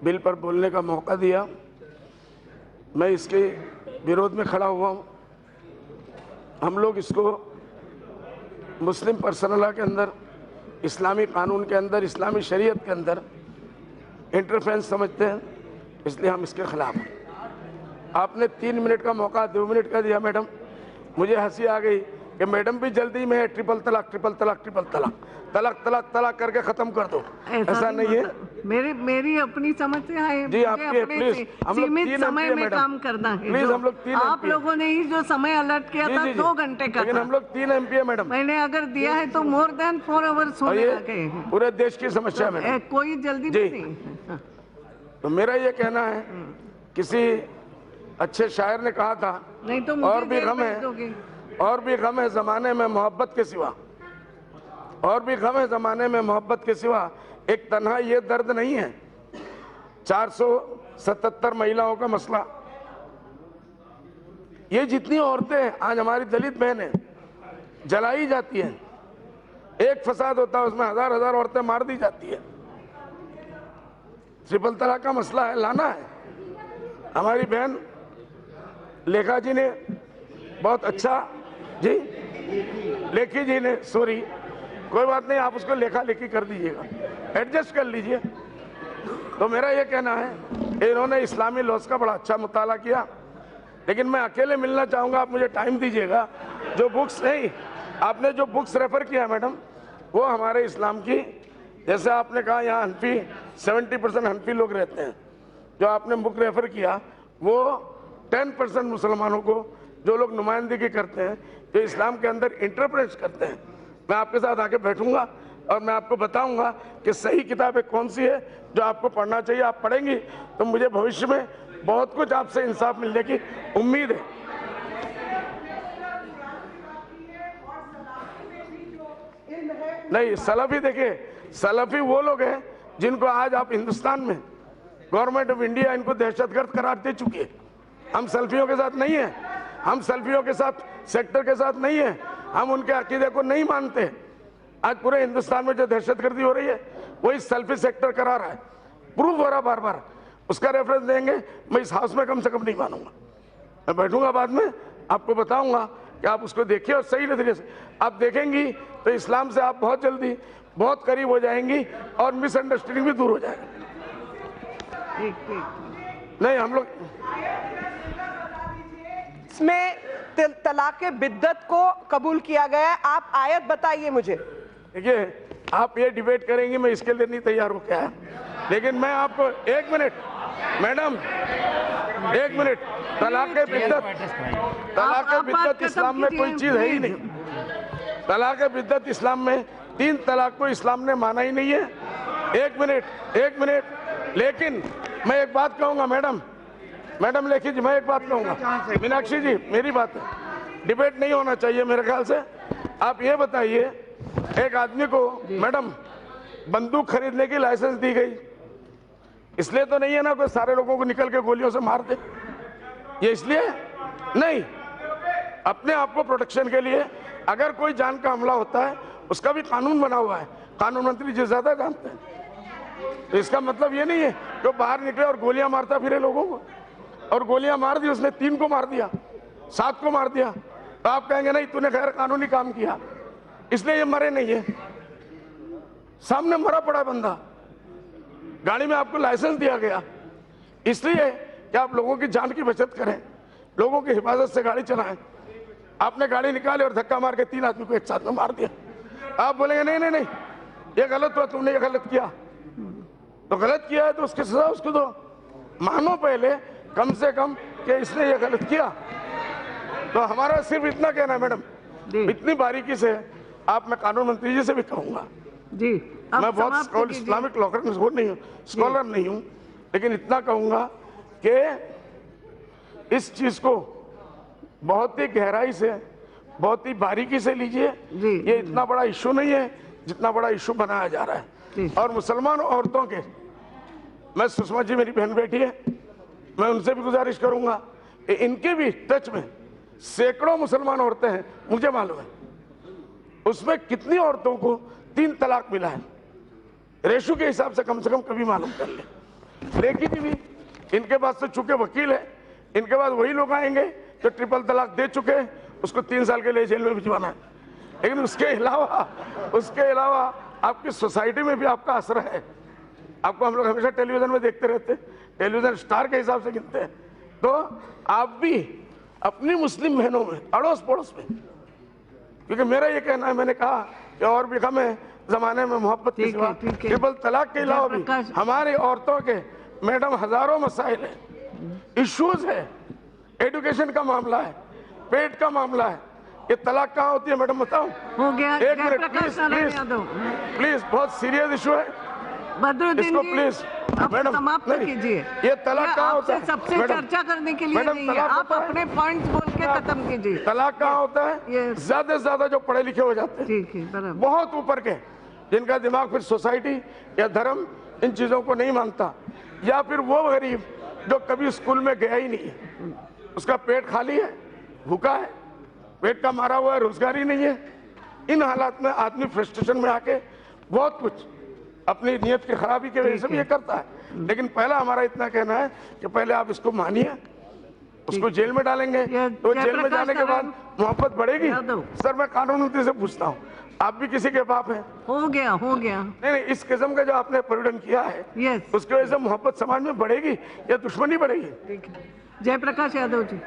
Bill पर बोलने का मौका दिया। मैं इसके विरोध में खड़ा हुआ हूँ। हम लोग इसको मुस्लिम पर्सनल लॉ के अंदर, इस्लामी कानून के अंदर, इस्लामी शरीयत के अंदर इंटरफेरेंस समझते हैं, इसलिए हम इसके खिलाफ हैं। आपने 3 मिनट का मौका 2 मिनट का दिया मैडम, मुझे हंसी आ गई कि मैडम भी जल्दी में ट्रिपल तलाक ट्रिपल तलाक ट्रिपल तलाक तलाक तलाक तलाक करके खत्म कर दो। ऐसा नहीं है। मेरी अपनी समझ से है जी, आपके प्लीज, हम लोग सीमित 3 समय MP में मैडम, काम करना है। प्लीज हम लोग 3 आप लोगों ने ही जो समय अलर्ट किया था 2 घंटे का, लेकिन हम लोग 3 MP है मैडम। मैंने अगर दिया है तो मोर देन 4 आवर्स होने लगे हैं। पूरे देश की समस्या है मैडम, कोई जल्दी नहीं। तो मेरा ये कहना है, किसी अच्छे शायर ने कहा था, नहीं तो और भी गम है, और भी गम है जमाने में मोहब्बत के सिवा, और भी गम है जमाने में मोहब्बत के सिवा, एक तन्हा ये दर्द नहीं है। 477 महिलाओं का मसला, ये जितनी औरतें आज हमारी दलित बहनें जलाई जाती हैं, एक फसाद होता है उसमें हजार हजार औरतें मार दी जाती है। ट्रिपल तलाक का मसला है, लाना है। हमारी बहन लेखा जी ने बहुत अच्छा, जी लेखी जी ने, सॉरी कोई बात नहीं, आप उसको लेखा लेखी कर दीजिएगा, एडजस्ट कर लीजिए। तो मेरा ये कहना है, इन्होंने इस्लामी लॉस का बड़ा अच्छा मुताला किया, लेकिन मैं अकेले मिलना चाहूँगा, आप मुझे टाइम दीजिएगा। जो बुक्स नहीं, आपने जो बुक्स रेफर किया मैडम, वो हमारे इस्लाम की, जैसे आपने कहा यहाँ हनफी 70% हनफी लोग रहते हैं, जो आपने बुक रेफर किया वो 10% मुसलमानों को, जो लोग नुमाइंदगी करते हैं, जो इस्लाम के अंदर इंटरप्रेट करते हैं, मैं आपके साथ आके बैठूंगा और मैं आपको बताऊंगा कि सही किताबें कौन सी है जो आपको पढ़ना चाहिए। आप पढ़ेंगी तो मुझे भविष्य में बहुत कुछ आपसे इंसाफ मिलने की उम्मीद है। नहीं, सलफी देखिए, सलफी वो लोग हैं जिनको आज आप हिंदुस्तान में गवर्नमेंट ऑफ इंडिया इनको दहशतगर्द करार दे चुकी है। हम सल्फियों के साथ नहीं है, हम सल्फियों के साथ सेक्टर के साथ नहीं है, हम उनके अकीदे को नहीं मानते। आज पूरे हिंदुस्तान में जो दहशतगर्दी हो रही है वही सल्फी सेक्टर करा रहा है, प्रूफ हो रहा बार बार, उसका रेफरेंस देंगे, मैं इस हाउस में कम से कम नहीं मानूंगा। मैं बैठूंगा बाद में आपको बताऊंगा कि आप उसको देखिए और सही नजरिए से आप देखेंगी तो इस्लाम से आप बहुत जल्दी बहुत करीब हो जाएंगी और मिसअंडरस्टैंडिंग भी दूर हो जाएगी। नहीं, हम लोग इसमें तलाक़े बिद्दत को कबूल किया गया है। आप आयत बताइए मुझे। देखिए, आप ये डिबेट करेंगी, मैं इसके लिए नहीं तैयार हो क्या है, लेकिन मैं आपको 1 मिनट मैडम, 1 मिनट, तलाक़े बिद्दत इस्लाम में कोई चीज है ही नहीं। तलाक़े बिद्दत इस्लाम में 3 तलाक को इस्लाम ने माना ही नहीं है। 1 मिनट, लेकिन मैं एक बात कहूंगा मैडम लेखी जी, मैं एक बात कहूंगा, मीनाक्षी जी मेरी बात है, डिबेट नहीं होना चाहिए मेरे ख्याल से। आप ये बताइए, एक आदमी को मैडम बंदूक खरीदने की लाइसेंस दी गई, इसलिए तो नहीं है ना कोई सारे लोगों को निकल के गोलियों से मार दे, ये इसलिए नहीं, अपने आप को प्रोटेक्शन के लिए। अगर कोई जान का हमला होता है उसका भी कानून बना हुआ है, कानून मंत्री जी ज्यादा जानते हैं। तो इसका मतलब ये नहीं है कि बाहर निकले और गोलियां मारता फिरे लोगों को, और गोलियां मार दी उसने, 3 को मार दिया, 7 को मार दिया, तो आप कहेंगे नहीं तूने गैर कानूनी काम किया, इसलिए ये मरे नहीं है। सामने मरा पड़ा बंदा, गाड़ी में आपको लाइसेंस दिया गया इसलिए कि आप लोगों की जान की बचत करें, लोगों की हिफाजत से गाड़ी चलाएं। आपने गाड़ी निकाली और धक्का मार के 3 आदमी को एक साथ में मार दिया। आप बोलेंगे नहीं ये गलत हुआ, तुमने ये गलत किया, तो गलत किया है तो उसकी सजा उसको दो। मानो पहले कम से कम कि इसने ये गलत किया। तो हमारा सिर्फ इतना कहना है मैडम, इतनी बारीकी से आप, मैं कानून मंत्री जी से भी कहूंगा जी, मैं बहुत इस्लामिक स्कॉलर नहीं हूँ, लेकिन इतना कहूंगा कि इस चीज को बहुत ही गहराई से, बहुत ही बारीकी से लीजिए। ये इतना बड़ा इशू नहीं है जितना बड़ा इशू बनाया जा रहा है। और मुसलमान औरतों के, मैं, सुषमा जी मेरी बहन बेटी है, मैं उनसे भी गुजारिश करूंगा कि इनके भी टच में सैकड़ों मुसलमान औरतें हैं, मुझे मालूम है उसमें कितनी औरतों को 3 तलाक मिला है, रेशो के हिसाब से कम कभी मालूम कर ले। लेकिन भी इनके पास तो चूंकि वकील है, इनके पास वही लोग आएंगे जो ट्रिपल तलाक दे चुके हैं, उसको 3 साल के लिए जेल में भिजवाना है। लेकिन उसके अलावा आपकी सोसाइटी में भी आपका असर है। आपको हम लोग हमेशा टेलीविजन में देखते रहते हैं, टेलीविजन स्टार के हिसाब से गिनते हैं। तो आप भी अपनी मुस्लिम बहनों में, अड़ोस पड़ोस में, क्योंकि मेरा ये कहना है, मैंने कहा कि और भी कम है जमाने में मोहब्बत के सिवा ट्रिपल तलाक के अलावा भी हमारी औरतों के मैडम हजारों मसाइल है, इश्यूज है, एजुकेशन का मामला है, पेट का मामला है। ये तलाक कहाँ होती है मैडम, बताओ? हो गया। एक मिनट जयप्रकाश नारायण यादव, प्लीज, बहुत सीरियस इशू है बदरुद्दीन इसको जी, प्लीज आप मैडम समाप्त नहीं, कीजिए। ये तलाक कहाँ होता है? सबसे मैडम, चर्चा करने के लिए मैडम, नहीं है, तलाक आप होता है? अपने पॉइंट्स बोल के खत्म कीजिए। तलाक कहाँ होता है? Yes. ज्यादा से ज्यादा जो पढ़े लिखे हो जाते हैं, ठीक है, बराबर। बहुत ऊपर के, जिनका दिमाग फिर सोसाइटी या धर्म इन चीजों को नहीं मानता, या फिर वो गरीब जो कभी स्कूल में गया ही नहीं है, उसका पेट खाली है, भूखा है, पेट का मारा हुआ है, रोजगार ही नहीं है। इन हालात में आदमी फ्रस्ट्रेशन में आके बहुत कुछ अपनी नीयत की खराबी की वजह से भी ये करता है। लेकिन पहला हमारा इतना कहना है कि पहले आप इसको मानिए, उसको जेल में डालेंगे तो जेल में जाने के बाद मोहब्बत बढ़ेगी। सर, मैं कानून से पूछता हूँ, आप भी किसी के बाप हैं? हो गया। नहीं, इस किस्म का जो आपने परिवर्तन किया है, यस, उसकी वजह से मोहब्बत समाज में बढ़ेगी या दुश्मनी बढ़ेगी? ठीक है। जयप्रकाश यादव जी।